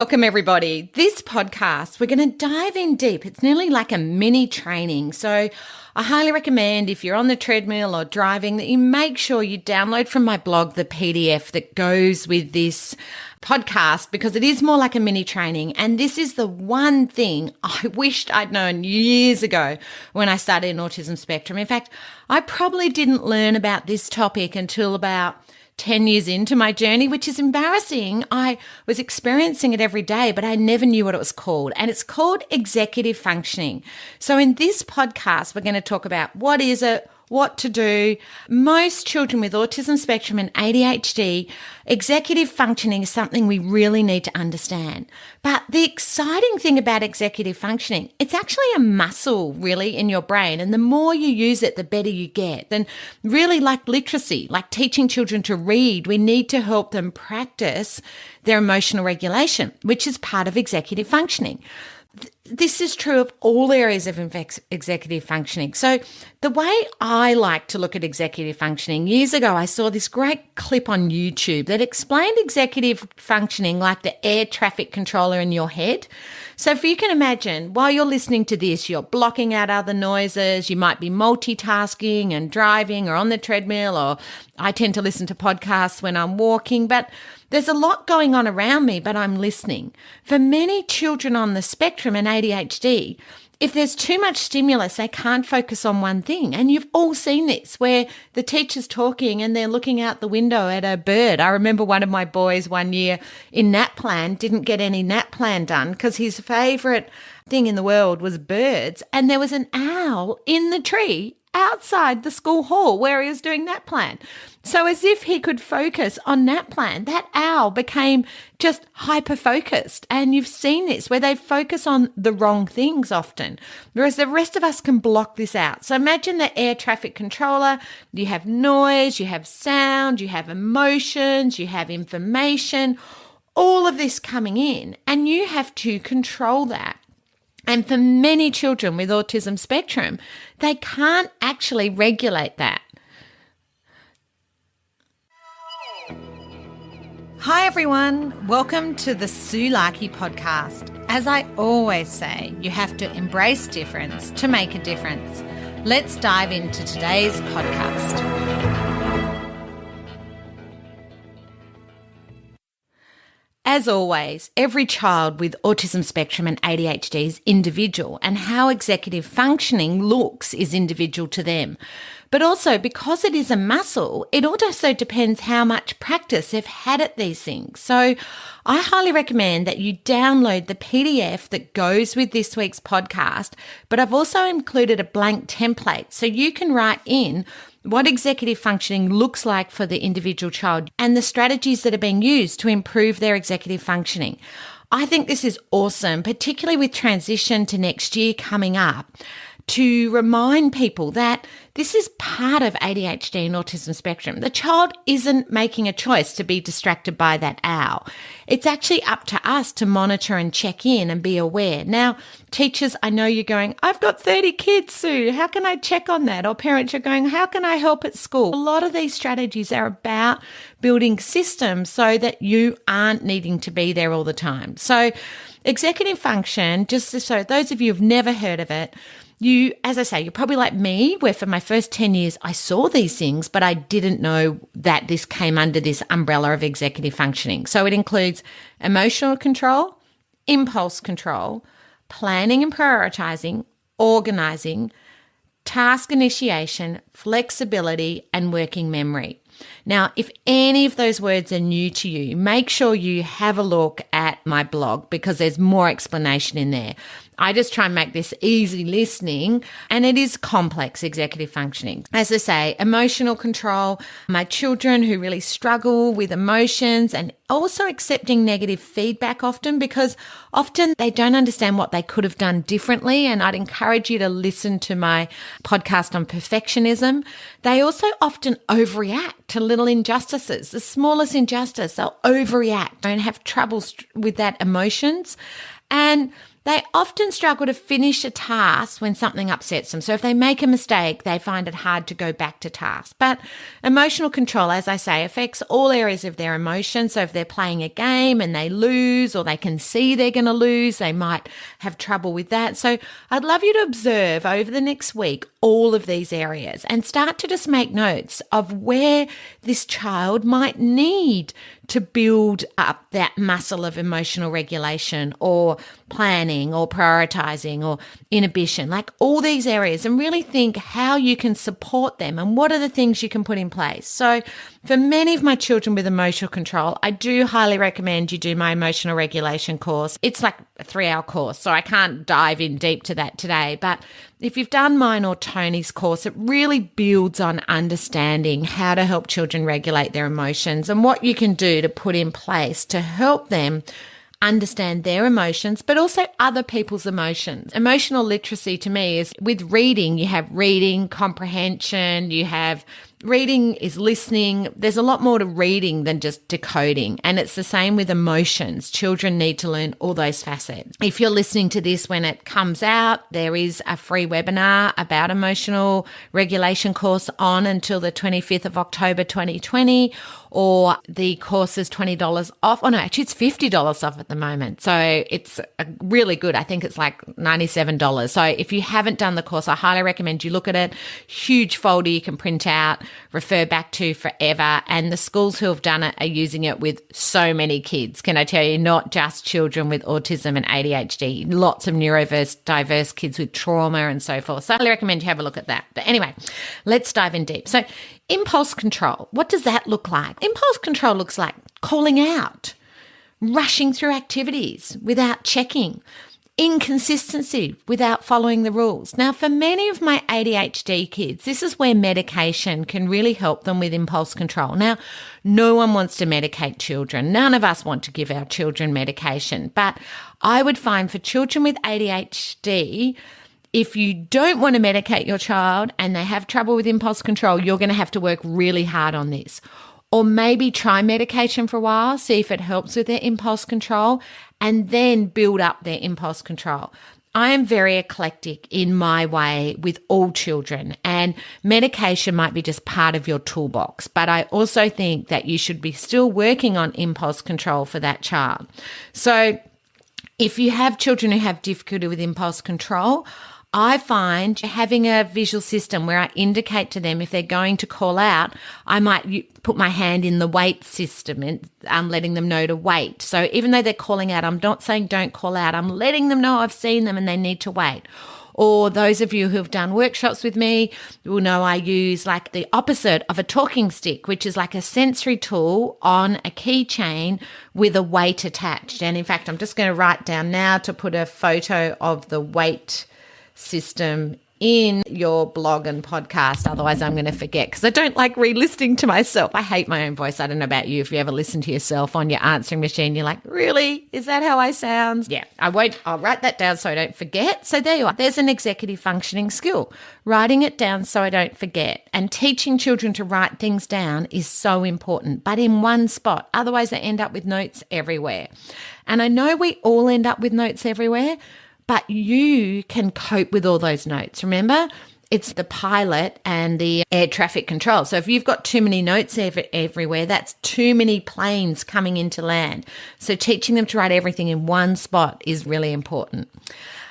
Welcome, everybody. This podcast, we're going to dive in deep. It's nearly like a mini training. So I highly recommend if you're on the treadmill or driving that you make sure you download from my blog the PDF that goes with this podcast, because it is more like a mini training. And this is the one thing I wished I'd known years ago when I studied autism spectrum. In fact, I probably didn't learn about this topic until about 10 years into my journey, which is embarrassing. I was experiencing it every day, but I never knew what it was called. And it's called executive functioning. So in this podcast, we're going to talk about what is it, what to do. Most children with autism spectrum and ADHD, executive functioning is something we really need to understand. But the exciting thing about executive functioning, it's actually a muscle really in your brain. And the more you use it, the better you get. And really, like literacy, like teaching children to read, we need to help them practice their emotional regulation, which is part of executive functioning. This is true of all areas of executive functioning. So the way I like to look at executive functioning, years ago, I saw this great clip on YouTube that explained executive functioning like the air traffic controller in your head. So if you can imagine, while you're listening to this, you're blocking out other noises, you might be multitasking and driving or on the treadmill, or I tend to listen to podcasts when I'm walking, but there's a lot going on around me, but I'm listening. For many children on the spectrum and ADHD, if there's too much stimulus, they can't focus on one thing. And you've all seen this, where the teacher's talking and they're looking out the window at a bird. I remember one of my boys one year in nap plan didn't get any nap plan done because his favourite thing in the world was birds. And there was an owl in the tree outside the school hall where he was doing nap plan. So as if he could focus on nap plan, that owl became just hyper-focused. And you've seen this where they focus on the wrong things often, whereas the rest of us can block this out. So imagine the air traffic controller. You have noise, you have sound, you have emotions, you have information, all of this coming in, and you have to control that. And for many children with autism spectrum, they can't actually regulate that. Hi everyone, welcome to the Sue Larkey podcast. As I always say, you have to embrace difference to make a difference. Let's dive into today's podcast. As always, every child with autism spectrum and ADHD is individual, and how executive functioning looks is individual to them. But also, because it is a muscle, it also depends how much practice they've had at these things. So I highly recommend that you download the PDF that goes with this week's podcast, but I've also included a blank template so you can write in what executive functioning looks like for the individual child and the strategies that are being used to improve their executive functioning. I think this is awesome, particularly with transition to next year coming up, to remind people that this is part of ADHD and autism spectrum. The child isn't making a choice to be distracted by that owl. It's actually up to us to monitor and check in and be aware. Now, teachers, I know you're going, I've got 30 kids, Sue. How can I check on that? Or parents are going, how can I help at school? A lot of these strategies are about building systems so that you aren't needing to be there all the time. So executive function, just so those of you who've never heard of it, you, as I say, you're probably like me, where for my first 10 years, I saw these things, but I didn't know that this came under this umbrella of executive functioning. So it includes emotional control, impulse control, planning and prioritizing, organizing, task initiation, flexibility, and working memory. Now, if any of those words are new to you, make sure you have a look at my blog because there's more explanation in there. I just try and make this easy listening, and it is complex executive functioning. As I say, emotional control, my children who really struggle with emotions, and also accepting negative feedback often, because often they don't understand what they could have done differently. And I'd encourage you to listen to my podcast on perfectionism. They also often overreact to little injustices. The smallest injustice, they'll overreact, don't have troubles with that emotions. And They often struggle to finish a task when something upsets them. So if they make a mistake, they find it hard to go back to task. But emotional control, as I say, affects all areas of their emotions. So if they're playing a game and they lose, or they can see they're going to lose, they might have trouble with that. So I'd love you to observe over the next week all of these areas and start to just make notes of where this child might need to build up that muscle of emotional regulation or planning or prioritizing or inhibition, like all these areas, and really think how you can support them and what are the things you can put in place. So for many of my children with emotional control, I do highly recommend you do my emotional regulation course. It's like a 3-hour course, so I can't dive in deep to that today. But if you've done mine or Tony's course, it really builds on understanding how to help children regulate their emotions and what you can do to put in place to help them understand their emotions, but also other people's emotions. Emotional literacy to me is with reading, you have reading, comprehension, you have reading is listening. There's a lot more to reading than just decoding. And it's the same with emotions. Children need to learn all those facets. If you're listening to this when it comes out, there is a free webinar about emotional regulation course on until the 25th of October 2020, or the course is $20 off. Oh no, actually it's $50 off at the moment. So it's really good. I think it's like $97. So if you haven't done the course, I highly recommend you look at it. Huge folder you can print out, refer back to forever. And the schools who have done it are using it with so many kids. Can I tell you, not just children with autism and ADHD, lots of neurodiverse kids with trauma and so forth. So I highly recommend you have a look at that. But anyway, let's dive in deep. So impulse control, what does that look like? Impulse control looks like calling out, rushing through activities without checking, inconsistency without following the rules. Now, for many of my ADHD kids, this is where medication can really help them with impulse control. Now, no one wants to medicate children. None of us want to give our children medication. But I would find for children with ADHD, if you don't want to medicate your child and they have trouble with impulse control, you're going to have to work really hard on this. Or maybe try medication for a while, see if it helps with their impulse control, and then build up their impulse control. I am very eclectic in my way with all children, and medication might be just part of your toolbox. But I also think that you should be still working on impulse control for that child. So if you have children who have difficulty with impulse control, I find having a visual system where I indicate to them if they're going to call out, I might put my hand in the wait system and I'm letting them know to wait. So even though they're calling out, I'm not saying don't call out. I'm letting them know I've seen them and they need to wait. Or those of you who have done workshops with me will know I use like the opposite of a talking stick, which is like a sensory tool on a keychain with a weight attached. And in fact, I'm just going to write down now to put a photo of the weight system in your blog and podcast. Otherwise, I'm going to forget because I don't like re-listening to myself. I hate my own voice. I don't know about you. If you ever listen to yourself on your answering machine, you're like, really? Is that how I sound? Yeah, I won't. I'll write that down so I don't forget. So there you are. There's an executive functioning skill. Writing it down so I don't forget. And teaching children to write things down is so important, but in one spot. Otherwise, they end up with notes everywhere. And I know we all end up with notes everywhere, but you can cope with all those notes. Remember, it's the pilot and the air traffic control. So if you've got too many notes everywhere, that's too many planes coming into land. So teaching them to write everything in one spot is really important.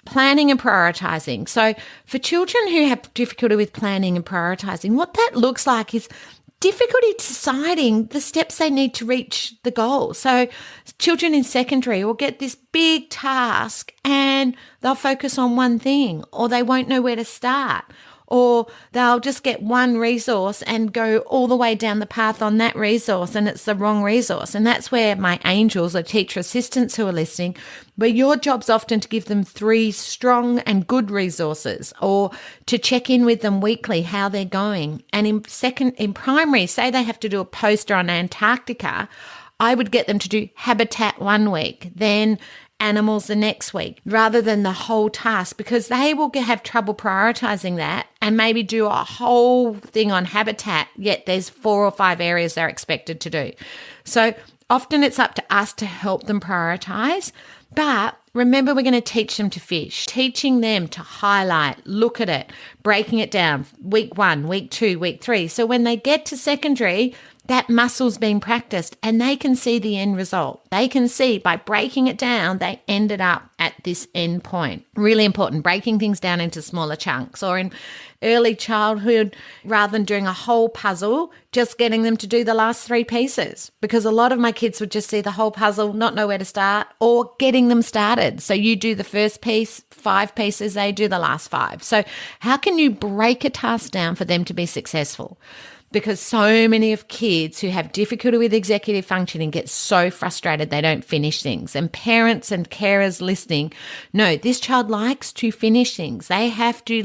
Planning and prioritizing. So for children who have difficulty with planning and prioritizing, what that looks like is difficulty deciding the steps they need to reach the goal. So children in secondary will get this big task and they'll focus on one thing, or they won't know where to start, or they'll just get one resource and go all the way down the path on that resource and it's the wrong resource. And that's where my angels or teacher assistants who are listening, where your job's often to give them 3 strong and good resources, or to check in with them weekly how they're going. And in primary, say they have to do a poster on Antarctica, I would get them to do habitat one week, then animals the next week, rather than the whole task, because they will have trouble prioritizing that and maybe do a whole thing on habitat, yet there's 4 or 5 areas they're expected to do. So often it's up to us to help them prioritize. But remember, we're going to teach them to fish, teaching them to highlight, look at it, breaking it down, week 1, week 2, week 3. So when they get to secondary, that muscle's been practiced and they can see the end result. They can see by breaking it down, they ended up at this end point. Really important, breaking things down into smaller chunks, or in early childhood, rather than doing a whole puzzle, just getting them to do the last 3 pieces, because a lot of my kids would just see the whole puzzle, not know where to start, or getting them started. So you do the first piece, 5 pieces, they do the last 5. So how can you break a task down for them to be successful? Because so many of kids who have difficulty with executive functioning get so frustrated they don't finish things. And parents and carers listening, no, this child likes to finish things. They have to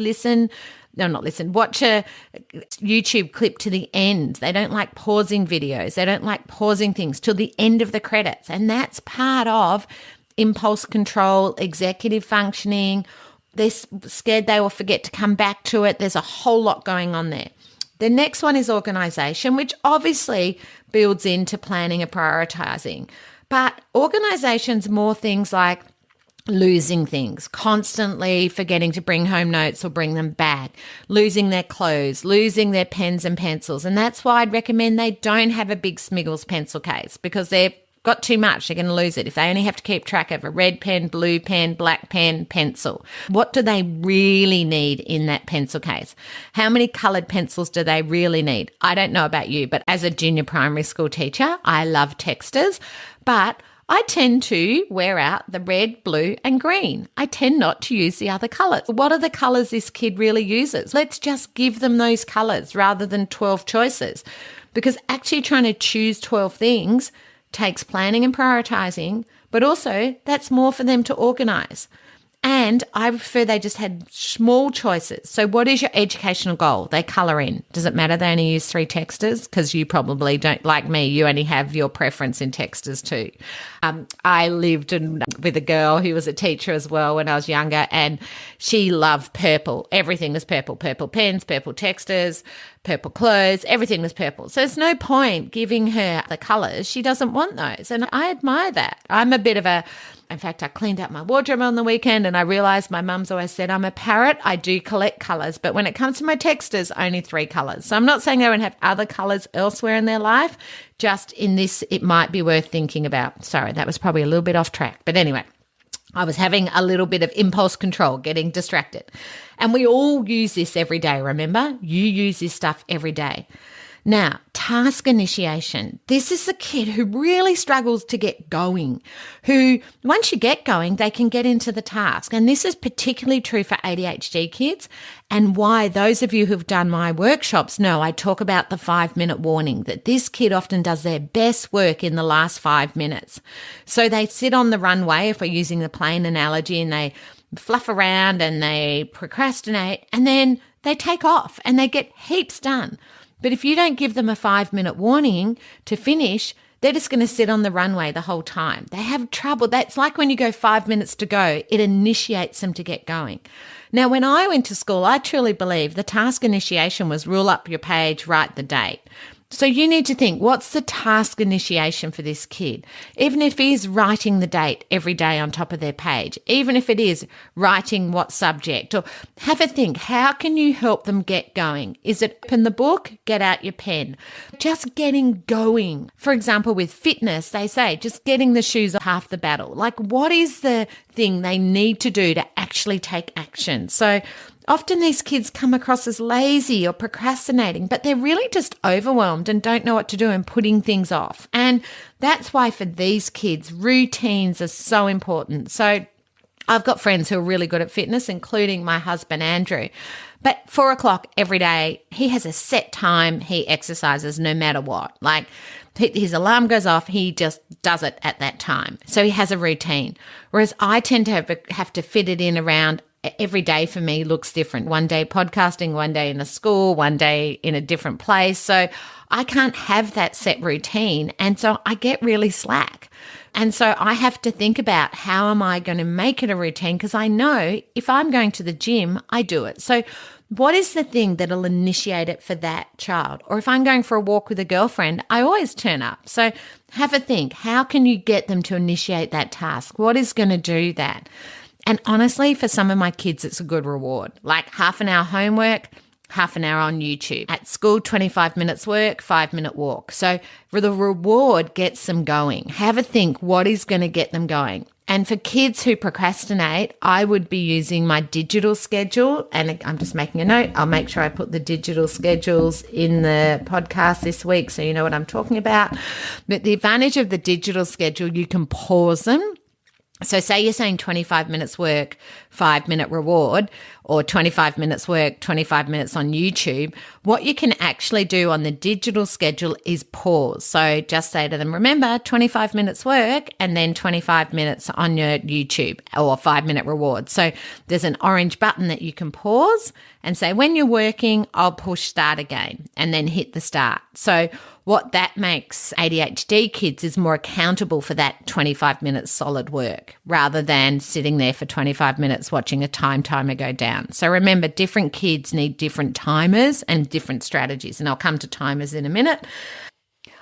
watch a YouTube clip to the end. They don't like pausing videos. They don't like pausing things till the end of the credits. And that's part of impulse control, executive functioning. They're scared they will forget to come back to it. There's a whole lot going on there. The next one is organisation, which obviously builds into planning and prioritising. But organisation's more things like losing things, constantly forgetting to bring home notes or bring them back, losing their clothes, losing their pens and pencils. And that's why I'd recommend they don't have a big Smiggles pencil case, because they've got too much, they're going to lose it. If they only have to keep track of a red pen, blue pen, black pen, pencil, what do they really need in that pencil case? How many coloured pencils do they really need? I don't know about you, but as a junior primary school teacher, I love texters, but I tend to wear out the red, blue and green. I tend not to use the other colours. What are the colours this kid really uses? Let's just give them those colours rather than 12 choices, because actually trying to choose 12 things takes planning and prioritising, but also that's more for them to organise. And I prefer they just had small choices. So what is your educational goal? They colour in. Does it matter they only use 3 texters? Because you probably don't, like me, you only have your preference in texters too. I lived with a girl who was a teacher as well when I was younger, and she loved purple. Everything was purple. Purple pens, purple texters, purple clothes, everything was purple. So there's no point giving her the colours. She doesn't want those. And I admire that. I'm a bit of in fact, I cleaned up my wardrobe on the weekend and I realised my mum's always said, I'm a parrot, I do collect colours, but when it comes to my texters, only 3 colours. So I'm not saying they won't have other colours elsewhere in their life, just in this, it might be worth thinking about. Sorry, that was probably a little bit off track. But anyway, I was having a little bit of impulse control, getting distracted. And we all use this every day, remember? You use this stuff every day. Now, task initiation. This is the kid who really struggles to get going, who once you get going, they can get into the task. And this is particularly true for ADHD kids, and why those of you who've done my workshops know I talk about the 5-minute warning, that this kid often does their best work in the last 5 minutes. So they sit on the runway, if we're using the plane analogy, and they fluff around and they procrastinate, and then they take off and they get heaps done. But if you don't give them a 5-minute warning to finish, they're just going to sit on the runway the whole time. They have trouble. That's like when you go 5 minutes to go, it initiates them to get going. Now, when I went to school, I truly believe the task initiation was rule up your page, write the date. So you need to think, what's the task initiation for this kid? Even if he is writing the date every day on top of their page, even if it is writing what subject, or have a think, how can you help them get going? Is it open the book, get out your pen? Just getting going. For example, with fitness, they say just getting the shoes are half the battle. Like, what is the thing they need to do to actually take action? So often these kids come across as lazy or procrastinating, but they're really just overwhelmed and don't know what to do and putting things off. And that's why for these kids, routines are so important. So I've got friends who are really good at fitness, including my husband, Andrew. But 4 o'clock every day, he has a set time he exercises no matter what. Like, his alarm goes off, he just does it at that time. So he has a routine. Whereas I tend to have to fit it in around every day. For me looks different. One day podcasting, one day in a school, one day in a different place. So I can't have that set routine. And so I get really slack. And so I have to think about, how am I going to make it a routine? Because I know if I'm going to the gym, I do it. So what is the thing that'll initiate it for that child? Or if I'm going for a walk with a girlfriend, I always turn up. So have a think. How can you get them to initiate that task? What is going to do that? And honestly, for some of my kids, it's a good reward. Like half an hour homework, half an hour on YouTube. At school, 25 minutes work, 5-minute walk. So the reward gets them going. Have a think. What is going to get them going? And for kids who procrastinate, I would be using my digital schedule. And I'm just making a note. I'll make sure I put the digital schedules in the podcast this week so you know what I'm talking about. But the advantage of the digital schedule, you can pause them. So say you're saying 25 minutes work, 5-minute reward, or 25 minutes work, 25 minutes on YouTube. What you can actually do on the digital schedule is pause. So just say to them, remember, 25 minutes work and then 25 minutes on your YouTube or 5-minute reward. So there's an orange button that you can pause and say, when you're working, I'll push start again and then hit the start. So what that makes ADHD kids is more accountable for that 25 minutes solid work rather than sitting there for 25 minutes watching a timer go down. So remember, different kids need different timers and different strategies. And I'll come to timers in a minute.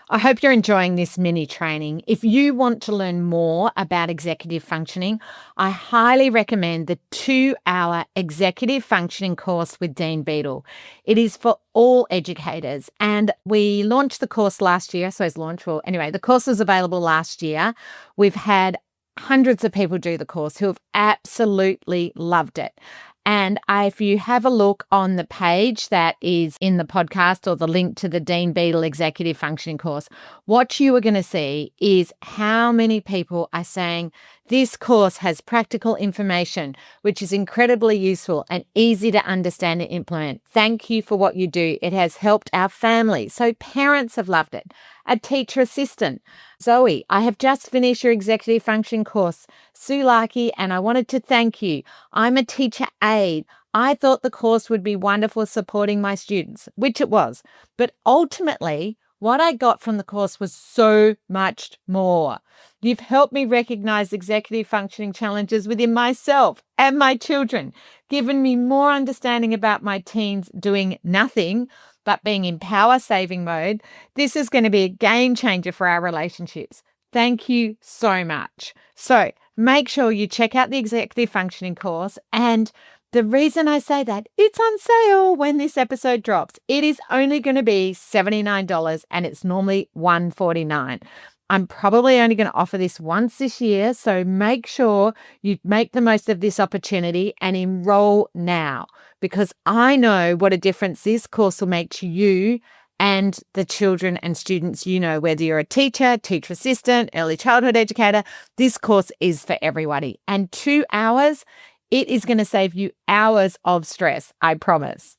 I hope you're enjoying this mini training. If you want to learn more about executive functioning, I highly recommend the 2-hour executive functioning course with Dean Beadle. It is for all educators, and we launched the course last year. So it's launched. Well, anyway, the course was available last year. We've had hundreds of people do the course who have absolutely loved it. And if you have a look on the page that is in the podcast or the link to the Dean Beadle Executive Functioning course, what you are going to see is how many people are saying this course has practical information, which is incredibly useful and easy to understand and implement. Thank you for what you do. It has helped our family. So parents have loved it. A teacher assistant. Zoe, I have just finished your executive function course. Sue Larkey, and I wanted to thank you. I'm a teacher aide. I thought the course would be wonderful supporting my students, which it was. But ultimately, what I got from the course was so much more. You've helped me recognize executive functioning challenges within myself and my children, given me more understanding about my teens doing nothing but being in power saving mode. This is going to be a game changer for our relationships. Thank you so much. So make sure you check out the executive functioning course. And the reason I say that, it's on sale when this episode drops. It is only going to be $79 and it's normally $149. I'm probably only going to offer this once this year, so make sure you make the most of this opportunity and enroll now, because I know what a difference this course will make to you and the children and students you know, whether you're a teacher, teacher assistant, early childhood educator. This course is for everybody. And 2 hours, it is going to save you hours of stress, I promise.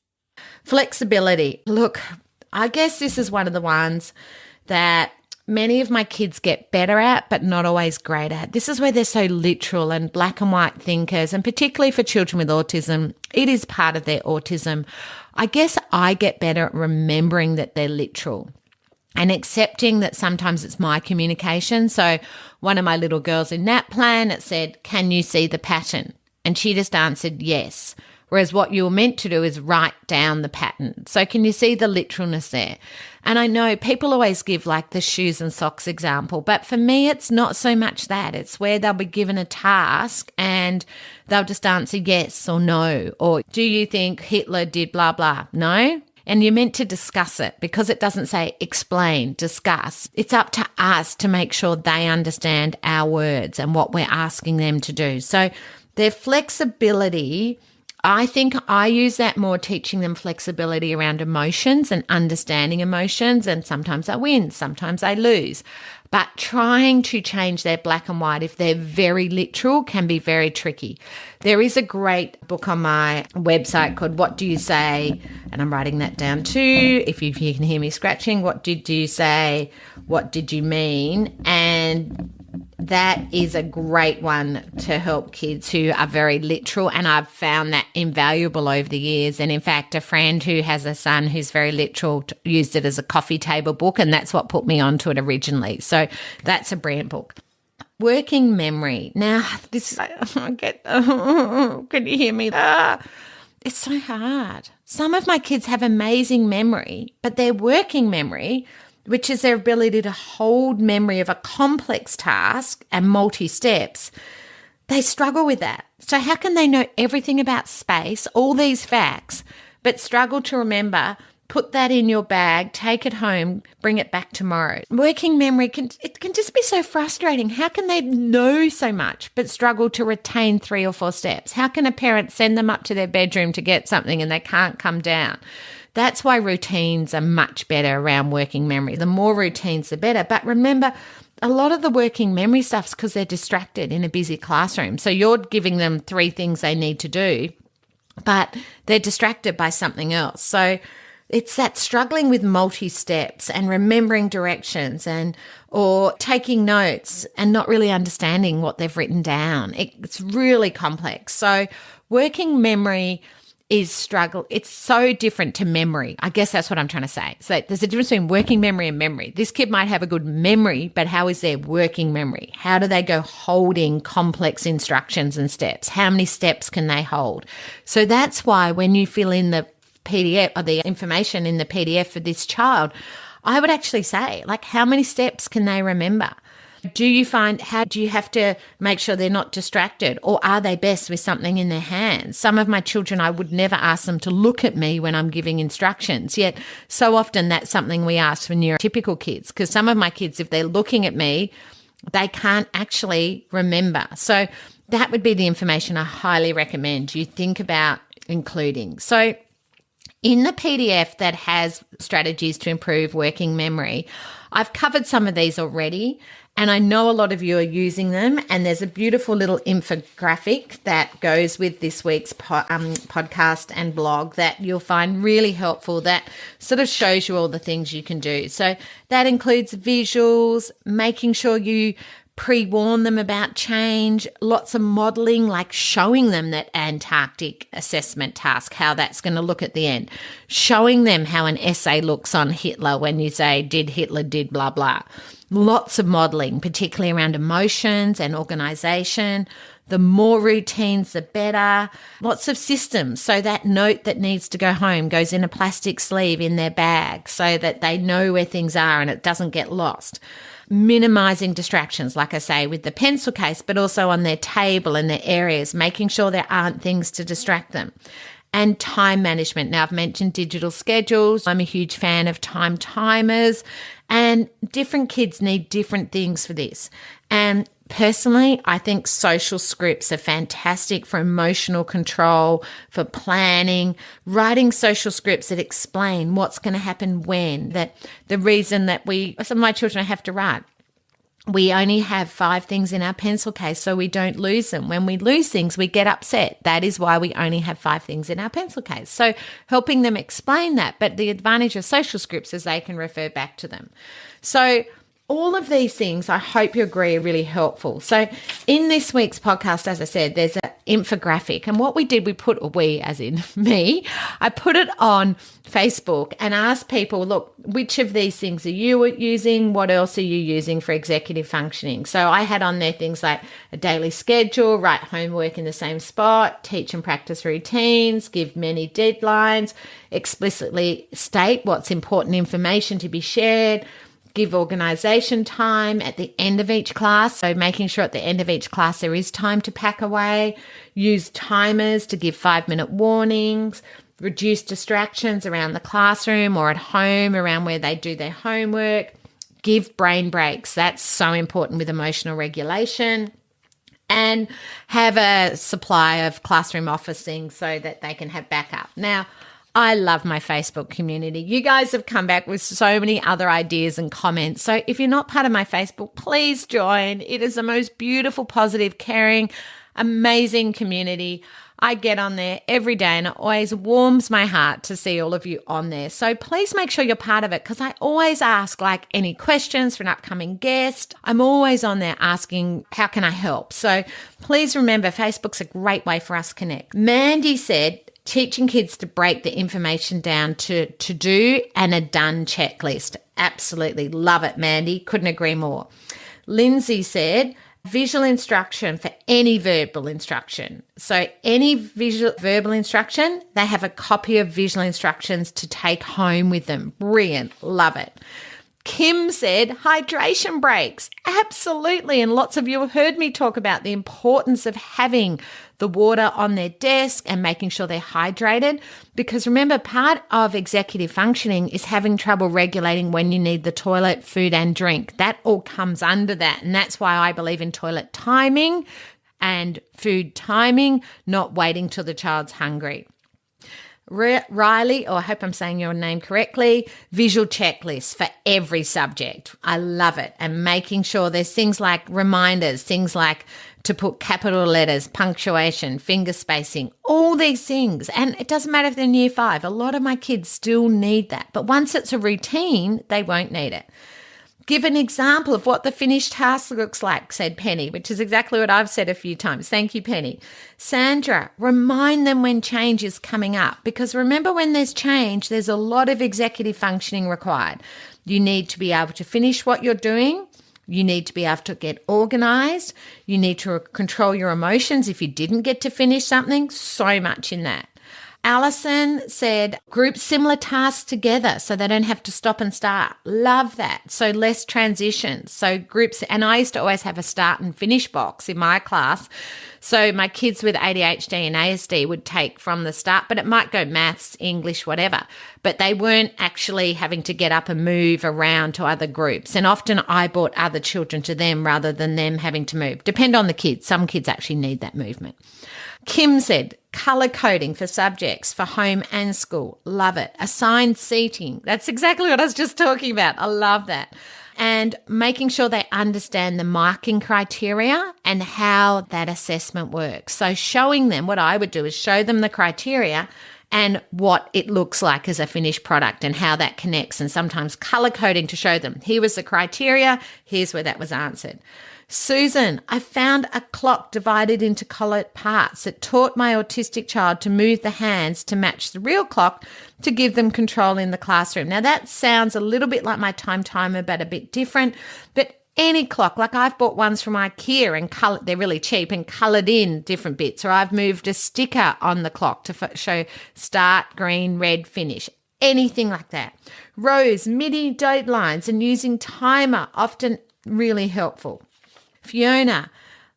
Flexibility. Look, I guess this is one of the ones that many of my kids get better at, but not always great at. This is where they're so literal and black and white thinkers, and particularly for children with autism, it is part of their autism. I guess I get better at remembering that they're literal and accepting that sometimes it's my communication. So one of my little girls in that plan, it said, "Can you see the pattern?" And she just answered yes. Whereas what you were meant to do is write down the pattern. So can you see the literalness there? And I know people always give like the shoes and socks example, but for me, it's not so much that. It's where they'll be given a task and they'll just answer yes or no. Or do you think Hitler did blah, blah? No. And you're meant to discuss it because it doesn't say explain, discuss. It's up to us to make sure they understand our words and what we're asking them to do. So their flexibility, I think I use that more teaching them flexibility around emotions and understanding emotions. And sometimes I win, sometimes I lose. But trying to change their black and white, if they're very literal, can be very tricky. There is a great book on my website called What Do You Say? And I'm writing that down too. If you can hear me scratching, what did you say? What did you mean? And that is a great one to help kids who are very literal, and I've found that invaluable over the years. And in fact, a friend who has a son who's very literal used it as a coffee table book, and that's what put me onto it originally. So that's a brilliant book. Working memory. Now, this I get. Can you hear me? it's so hard. Some of my kids have amazing memory, but their working memory, which is their ability to hold memory of a complex task and multi-steps, they struggle with that. So how can they know everything about space, all these facts, but struggle to remember, put that in your bag, take it home, bring it back tomorrow? Working memory can just be so frustrating. How can they know so much but struggle to retain 3 or 4 steps? How can a parent send them up to their bedroom to get something and they can't come down? That's why routines are much better around working memory. The more routines, the better. But remember, a lot of the working memory stuff's because they're distracted in a busy classroom. So you're giving them 3 things they need to do, but they're distracted by something else. So it's that struggling with multi-steps and remembering directions or taking notes and not really understanding what they've written down. It's really complex. So working memory is struggle. It's so different to memory. I guess that's what I'm trying to say. So there's a difference between working memory and memory. This kid might have a good memory, but how is their working memory? How do they go holding complex instructions and steps? How many steps can they hold? So that's why when you fill in the PDF or the information in the PDF for this child, I would actually say, like, how many steps can they remember? How do you have to make sure they're not distracted, or are they best with something in their hands? Some of my children, I would never ask them to look at me when I'm giving instructions, yet so often that's something we ask for neurotypical kids, because some of my kids, if they're looking at me, they can't actually remember. So that would be the information I highly recommend you think about including. So in the PDF that has strategies to improve working memory, I've covered some of these already, and I know a lot of you are using them, and there's a beautiful little infographic that goes with this week's podcast and blog that you'll find really helpful, that sort of shows you all the things you can do. So that includes visuals, making sure you pre-warn them about change, lots of modelling, like showing them that Antarctic assessment task, how that's going to look at the end, showing them how an essay looks on Hitler when you say, did Hitler did blah, blah. Lots of modelling, particularly around emotions and organisation. The more routines, the better. Lots of systems. So that note that needs to go home goes in a plastic sleeve in their bag so that they know where things are and it doesn't get lost. Minimising distractions, like I say, with the pencil case, but also on their table and their areas, making sure there aren't things to distract them. And time management. Now, I've mentioned digital schedules. I'm a huge fan of time timers, and different kids need different things for this. And personally, I think social scripts are fantastic for emotional control, for planning, writing social scripts that explain what's going to happen when, that the reason that some of my children have to write. We only have 5 things in our pencil case so we don't lose them. When we lose things, we get upset. That is why we only have 5 things in our pencil case. So helping them explain that. But the advantage of social scripts is they can refer back to them. So all of these things, I hope you agree, are really helpful. So in this week's podcast, as I said, there's an infographic. And what we did, as in me, I put it on Facebook and asked people, look, which of these things are you using? What else are you using for executive functioning? So I had on there things like a daily schedule, write homework in the same spot, teach and practice routines, give many deadlines, explicitly state what's important information to be shared, give organisation time at the end of each class, so making sure at the end of each class there is time to pack away, use timers to give 5-minute warnings, reduce distractions around the classroom or at home around where they do their homework, give brain breaks. That's so important with emotional regulation, and have a supply of classroom office things so that they can have backup. Now, I love my Facebook community. You guys have come back with so many other ideas and comments. So if you're not part of my Facebook, please join. It is the most beautiful, positive, caring, amazing community. I get on there every day and it always warms my heart to see all of you on there. So please make sure you're part of it, because I always ask like any questions for an upcoming guest. I'm always on there asking, how can I help? So please remember, Facebook's a great way for us to connect. Mandy said, teaching kids to break the information down to do and a done checklist. Absolutely. Love it, Mandy. Couldn't agree more. Lindsay said, visual instruction for any verbal instruction. So any verbal instruction, they have a copy of visual instructions to take home with them. Brilliant. Love it. Kim said hydration breaks. Absolutely. And lots of you have heard me talk about the importance of having the water on their desk and making sure they're hydrated. Because remember, part of executive functioning is having trouble regulating when you need the toilet, food, and drink. That all comes under that. And that's why I believe in toilet timing and food timing, not waiting till the child's hungry. Riley, or I hope I'm saying your name correctly, visual checklist for every subject. I love it. And making sure there's things like reminders, things like to put capital letters, punctuation, finger spacing, all these things. And it doesn't matter if they're in year 5. A lot of my kids still need that. But once it's a routine, they won't need it. Give an example of what the finished task looks like, said Penny, which is exactly what I've said a few times. Thank you, Penny. Sandra, remind them when change is coming up, because remember, when there's change, there's a lot of executive functioning required. You need to be able to finish what you're doing. You need to be able to get organized. You need to control your emotions if you didn't get to finish something. So much in that. Alison said group similar tasks together so they don't have to stop and start. Love that. So less transitions. So groups, and I used to always have a start and finish box in my class. So my kids with ADHD and ASD would take from the start, but it might go maths, English, whatever. But they weren't actually having to get up and move around to other groups. And often I brought other children to them rather than them having to move. Depend on the kids. Some kids actually need that movement. Kim said, colour coding for subjects for home and school. Love it. Assigned seating. That's exactly what I was just talking about. I love that. And making sure they understand the marking criteria and how that assessment works. So showing them, what I would do is show them the criteria and what it looks like as a finished product and how that connects, and sometimes colour coding to show them, here was the criteria, here's where that was answered. Susan, I found a clock divided into colored parts. It taught my autistic child to move the hands to match the real clock to give them control in the classroom. Now that sounds a little bit like my time timer, but a bit different. But any clock, like I've bought ones from IKEA and they're really cheap and coloured in different bits, or I've moved a sticker on the clock to show start, green, red, finish. Anything like that. Rose, MIDI deadlines and using timer, often really helpful. Fiona,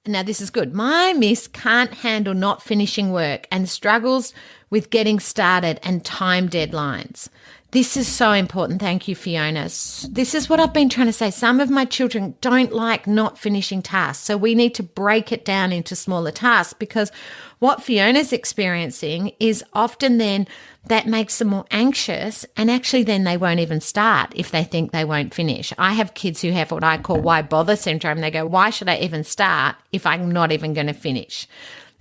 now this is good. My miss can't handle not finishing work and struggles with getting started and time deadlines. This is so important. Thank you, Fiona. This is what I've been trying to say. Some of my children don't like not finishing tasks, so we need to break it down into smaller tasks, because what Fiona's experiencing is often then that makes them more anxious, and actually then they won't even start if they think they won't finish. I have kids who have what I call why bother syndrome. They go, why should I even start if I'm not even going to finish?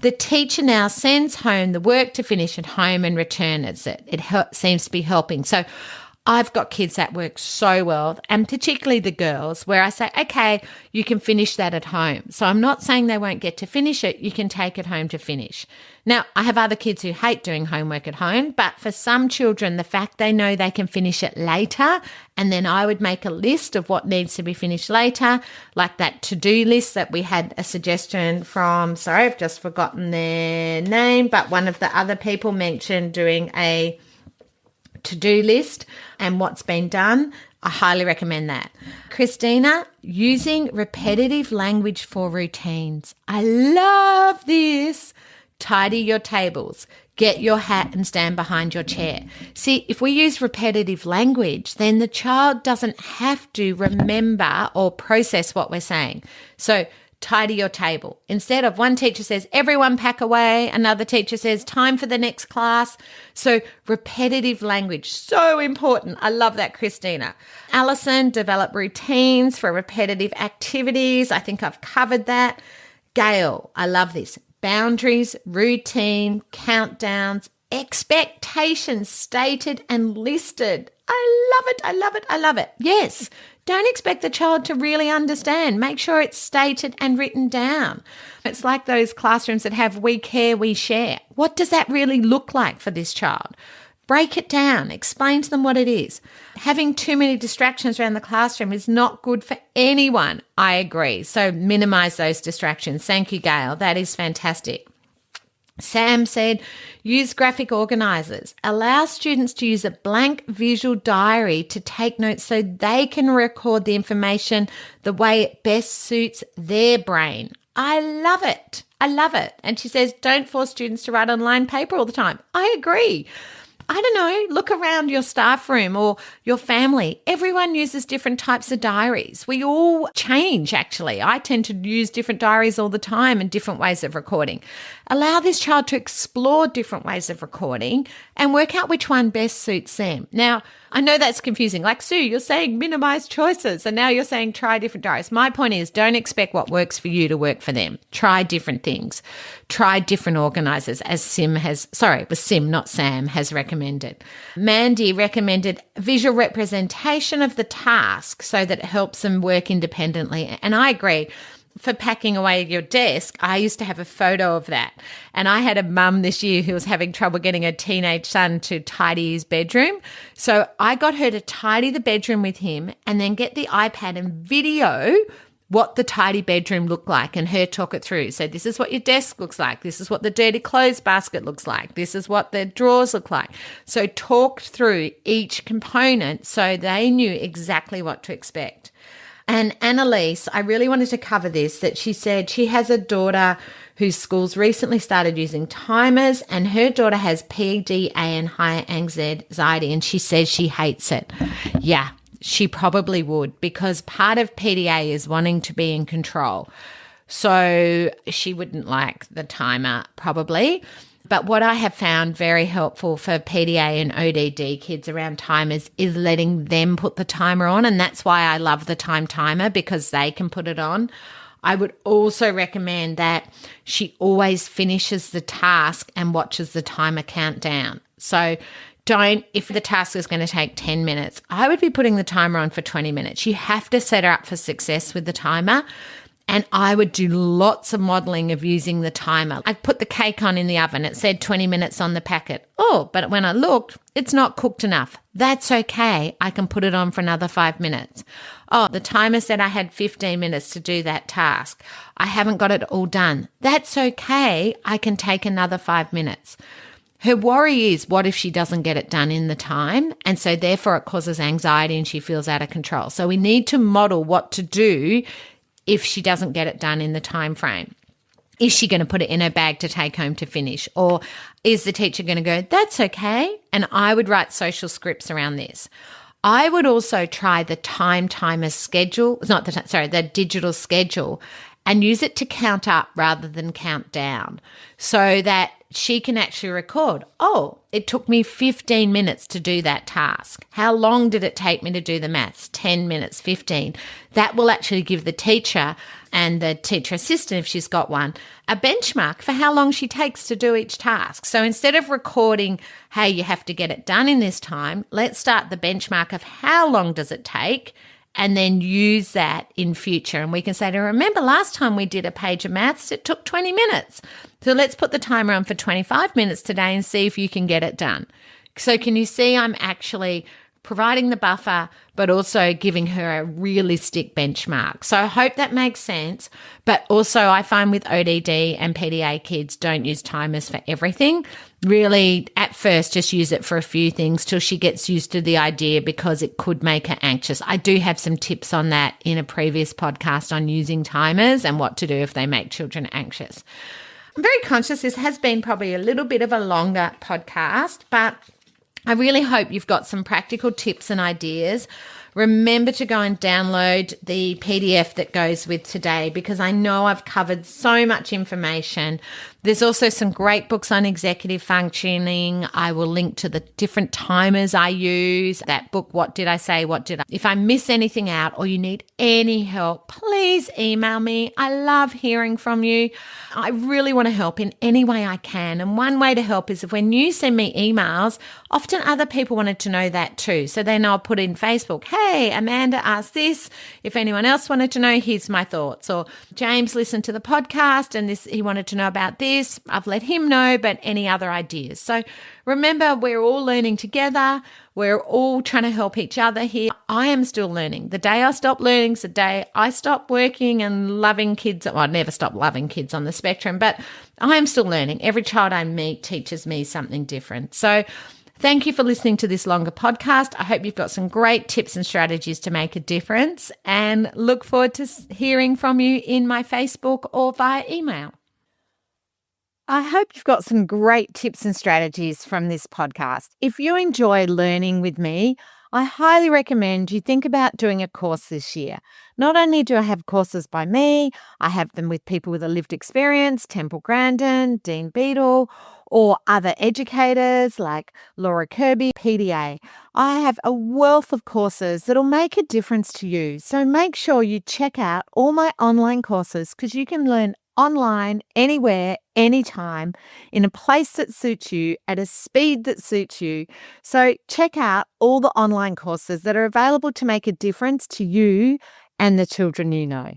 The teacher now sends home the work to finish at home and returns it. It seems to be helping. So I've got kids that work so well, and particularly the girls, where I say, okay, you can finish that at home. So I'm not saying they won't get to finish it. You can take it home to finish. Now, I have other kids who hate doing homework at home, but for some children, the fact they know they can finish it later, and then I would make a list of what needs to be finished later, like that to-do list that we had a suggestion from, sorry, I've just forgotten their name, but one of the other people mentioned doing a to-do list and what's been done. I highly recommend that. Christina, using repetitive language for routines. I love this. Tidy your tables. Get your hat and stand behind your chair. See, if we use repetitive language, then the child doesn't have to remember or process what we're saying. So tidy your table. Instead of one teacher says, everyone pack away, another teacher says, time for the next class. So repetitive language, so important. I love that, Christina. Alison, develop routines for repetitive activities. I think I've covered that. Gail, I love this. Boundaries, routine, countdowns, expectations stated and listed. I love it. I love it. I love it. Yes. Don't expect the child to really understand. Make sure it's stated and written down. It's like those classrooms that have we care, we share. What does that really look like for this child? Break it down. Explain to them what it is. Having too many distractions around the classroom is not good for anyone. I agree. So minimize those distractions. Thank you, Gail. That is fantastic. Sam said, use graphic organizers. Allow students to use a blank visual diary to take notes so they can record the information the way it best suits their brain. I love it. I love it. And she says, don't force students to write on line paper all the time. I agree. I don't know, look around your staff room or your family. Everyone uses different types of diaries. We all change, actually. I tend to use different diaries all the time and different ways of recording. Allow this child to explore different ways of recording and work out which one best suits them. Now, I know that's confusing. Like, Sue, you're saying minimize choices, and now you're saying try different diaries. My point is, don't expect what works for you to work for them. Try different things. Try different organizers, as it was Sim, not Sam, has recommended. Mandy recommended visual representation of the task so that it helps them work independently. And I agree. For packing away your desk, I used to have a photo of that. And I had a mum this year who was having trouble getting a teenage son to tidy his bedroom. So I got her to tidy the bedroom with him and then get the iPad and video what the tidy bedroom looked like and her talk it through. So this is what your desk looks like. This is what the dirty clothes basket looks like. This is what the drawers look like. So talked through each component so they knew exactly what to expect. And Annalise, I really wanted to cover this, that she said she has a daughter whose school's recently started using timers, and her daughter has PDA and high anxiety, and she says she hates it. Yeah, she probably would, because part of PDA is wanting to be in control. So she wouldn't like the timer probably. But what I have found very helpful for PDA and ODD kids around timers is letting them put the timer on. And that's why I love the timer, because they can put it on. I would also recommend that she always finishes the task and watches the timer count down. So if the task is going to take 10 minutes, I would be putting the timer on for 20 minutes. You have to set her up for success with the timer. And I would do lots of modelling of using the timer. I'd put the cake on in the oven. It said 20 minutes on the packet. Oh, but when I looked, it's not cooked enough. That's okay. I can put it on for another 5 minutes. Oh, the timer said I had 15 minutes to do that task. I haven't got it all done. That's okay. I can take another 5 minutes. Her worry is, what if she doesn't get it done in the time? And so therefore it causes anxiety and she feels out of control. So we need to model what to do if she doesn't get it done in the time frame. Is she going to put it in her bag to take home to finish? Or is the teacher going to go, that's okay? And I would write social scripts around this. I would also try the timer schedule, the digital schedule, and use it to count up rather than count down, so that she can actually record, oh, it took me 15 minutes to do that task. How long did it take me to do the maths? 10 minutes, 15. That will actually give the teacher and the teacher assistant, if she's got one, a benchmark for how long she takes to do each task. So instead of recording, hey, you have to get it done in this time, let's start the benchmark of how long does it take, and then use that in future. And we can say to her, remember last time we did a page of maths, it took 20 minutes. So let's put the timer on for 25 minutes today and see if you can get it done. So can you see I'm actually providing the buffer, but also giving her a realistic benchmark. So I hope that makes sense. But also I find with ODD and PDA kids don't use timers for everything. Really, at first, just use it for a few things till she gets used to the idea, because it could make her anxious. I do have some tips on that in a previous podcast on using timers and what to do if they make children anxious. I'm very conscious this has been probably a little bit of a longer podcast, but I really hope you've got some practical tips and ideas. Remember to go and download the PDF that goes with today, because I know I've covered so much information. There's also some great books on executive functioning. I will link to the different timers I use. That book, What Did I Say? If I miss anything out or you need any help, please email me. I love hearing from you. I really want to help in any way I can. And one way to help is if when you send me emails, often other people wanted to know that too. So then I'll put in Facebook, hey, Amanda asked this. If anyone else wanted to know, here's my thoughts. Or James listened to the podcast and he wanted to know about this. this, I've let him know, but any other ideas. So remember, we're all learning together. We're all trying to help each other here. I am still learning. The day I stop learning is the day I stop working and loving kids. Well, I never stop loving kids on the spectrum, but I am still learning. Every child I meet teaches me something different. So thank you for listening to this longer podcast. I hope you've got some great tips and strategies to make a difference, and look forward to hearing from you in my Facebook or via email. I hope you've got some great tips and strategies from this podcast. If you enjoy learning with me, I highly recommend you think about doing a course this year. Not only do I have courses by me, I have them with people with a lived experience, Temple Grandin, Dean Beadle, or other educators like Laura Kirby, PDA. I have a wealth of courses that'll make a difference to you. So make sure you check out all my online courses, because you can learn online, anywhere, anytime, in a place that suits you, at a speed that suits you. So check out all the online courses that are available to make a difference to you and the children you know.